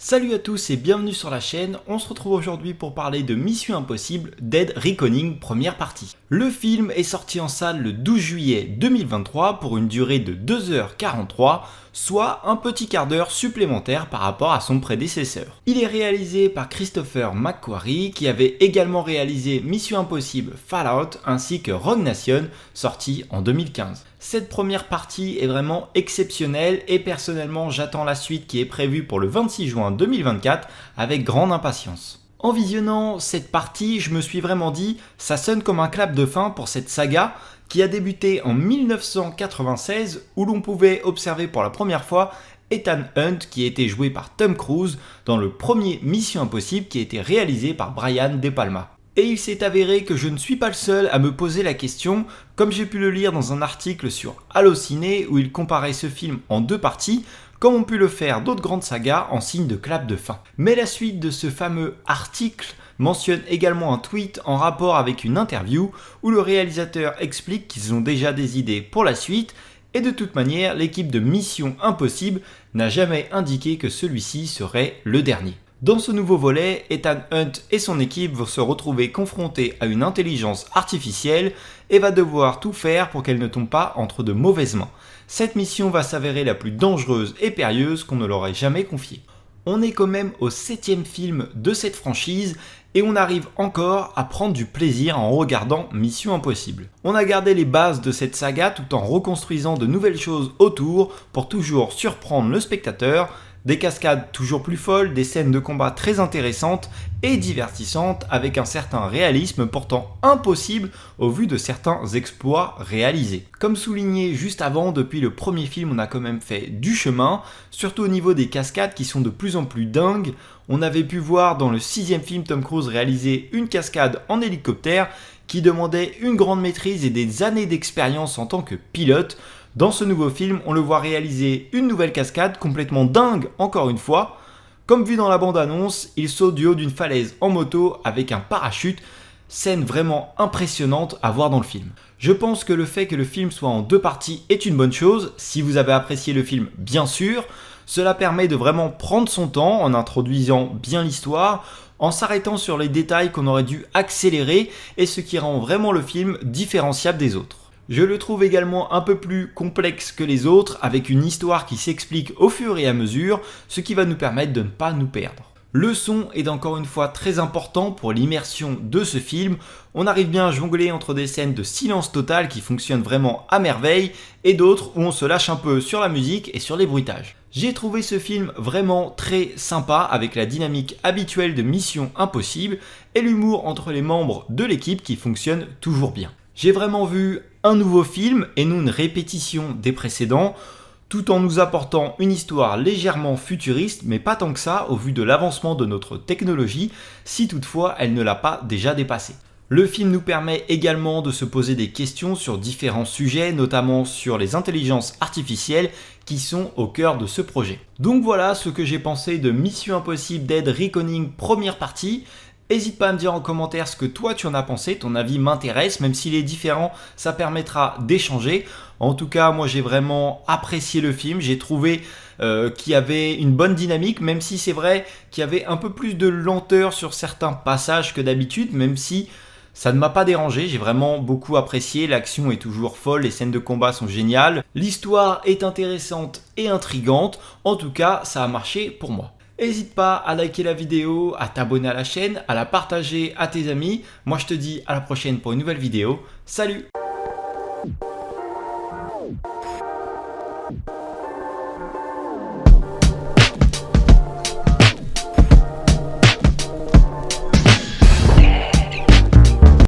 Salut à tous et bienvenue sur la chaîne, on se retrouve aujourd'hui pour parler de Mission Impossible Dead Reckoning première partie. Le film est sorti en salle le 12 juillet 2023 pour une durée de 2h43, soit un petit quart d'heure supplémentaire par rapport à son prédécesseur. Il est réalisé par Christopher McQuarrie qui avait également réalisé Mission Impossible Fallout ainsi que Rogue Nation sorti en 2015. Cette première partie est vraiment exceptionnelle et personnellement j'attends la suite qui est prévue pour le 26 juin 2024 avec grande impatience. En visionnant cette partie, je me suis vraiment dit, ça sonne comme un clap de fin pour cette saga qui a débuté en 1996 où l'on pouvait observer pour la première fois Ethan Hunt qui a été joué par Tom Cruise dans le premier Mission Impossible qui a été réalisé par Brian De Palma. Et il s'est avéré que je ne suis pas le seul à me poser la question, comme j'ai pu le lire dans un article sur Allociné où il comparait ce film en deux parties, comme ont pu le faire d'autres grandes sagas en signe de clap de fin. Mais la suite de ce fameux article mentionne également un tweet en rapport avec une interview où le réalisateur explique qu'ils ont déjà des idées pour la suite et de toute manière l'équipe de Mission Impossible n'a jamais indiqué que celui-ci serait le dernier. Dans ce nouveau volet, Ethan Hunt et son équipe vont se retrouver confrontés à une intelligence artificielle et va devoir tout faire pour qu'elle ne tombe pas entre de mauvaises mains. Cette mission va s'avérer la plus dangereuse et périlleuse qu'on ne leur ait jamais confiée. On est quand même au 7e film de cette franchise et on arrive encore à prendre du plaisir en regardant Mission Impossible. On a gardé les bases de cette saga tout en reconstruisant de nouvelles choses autour pour toujours surprendre le spectateur. Des cascades toujours plus folles, des scènes de combat très intéressantes et divertissantes avec un certain réalisme pourtant impossible au vu de certains exploits réalisés. Comme souligné juste avant, depuis le premier film on a quand même fait du chemin, surtout au niveau des cascades qui sont de plus en plus dingues. On avait pu voir dans le 6e film Tom Cruise réaliser une cascade en hélicoptère qui demandait une grande maîtrise et des années d'expérience en tant que pilote. Dans ce nouveau film, on le voit réaliser une nouvelle cascade complètement dingue encore une fois. Comme vu dans la bande-annonce, il saute du haut d'une falaise en moto avec un parachute, scène vraiment impressionnante à voir dans le film. Je pense que le fait que le film soit en deux parties est une bonne chose, si vous avez apprécié le film bien sûr. Cela permet de vraiment prendre son temps en introduisant bien l'histoire, en s'arrêtant sur les détails qu'on aurait dû accélérer et ce qui rend vraiment le film différenciable des autres. Je le trouve également un peu plus complexe que les autres, avec une histoire qui s'explique au fur et à mesure, ce qui va nous permettre de ne pas nous perdre. Le son est encore une fois très important pour l'immersion de ce film. On arrive bien à jongler entre des scènes de silence total qui fonctionnent vraiment à merveille et d'autres où on se lâche un peu sur la musique et sur les bruitages. J'ai trouvé ce film vraiment très sympa avec la dynamique habituelle de Mission Impossible et l'humour entre les membres de l'équipe qui fonctionne toujours bien. J'ai vraiment vu un nouveau film et non une répétition des précédents, tout en nous apportant une histoire légèrement futuriste, mais pas tant que ça au vu de l'avancement de notre technologie, si toutefois elle ne l'a pas déjà dépassé. Le film nous permet également de se poser des questions sur différents sujets, notamment sur les intelligences artificielles qui sont au cœur de ce projet. Donc voilà ce que j'ai pensé de Mission Impossible Dead Reckoning première partie. N'hésite pas à me dire en commentaire ce que toi tu en as pensé, ton avis m'intéresse, même s'il est différent, ça permettra d'échanger. En tout cas, moi j'ai vraiment apprécié le film, j'ai trouvé qu'il y avait une bonne dynamique, même si c'est vrai qu'il y avait un peu plus de lenteur sur certains passages que d'habitude, même si ça ne m'a pas dérangé, j'ai vraiment beaucoup apprécié, l'action est toujours folle, les scènes de combat sont géniales, l'histoire est intéressante et intrigante, en tout cas ça a marché pour moi. N'hésite pas à liker la vidéo, à t'abonner à la chaîne, à la partager à tes amis. Moi je te dis à la prochaine pour une nouvelle vidéo. Salut!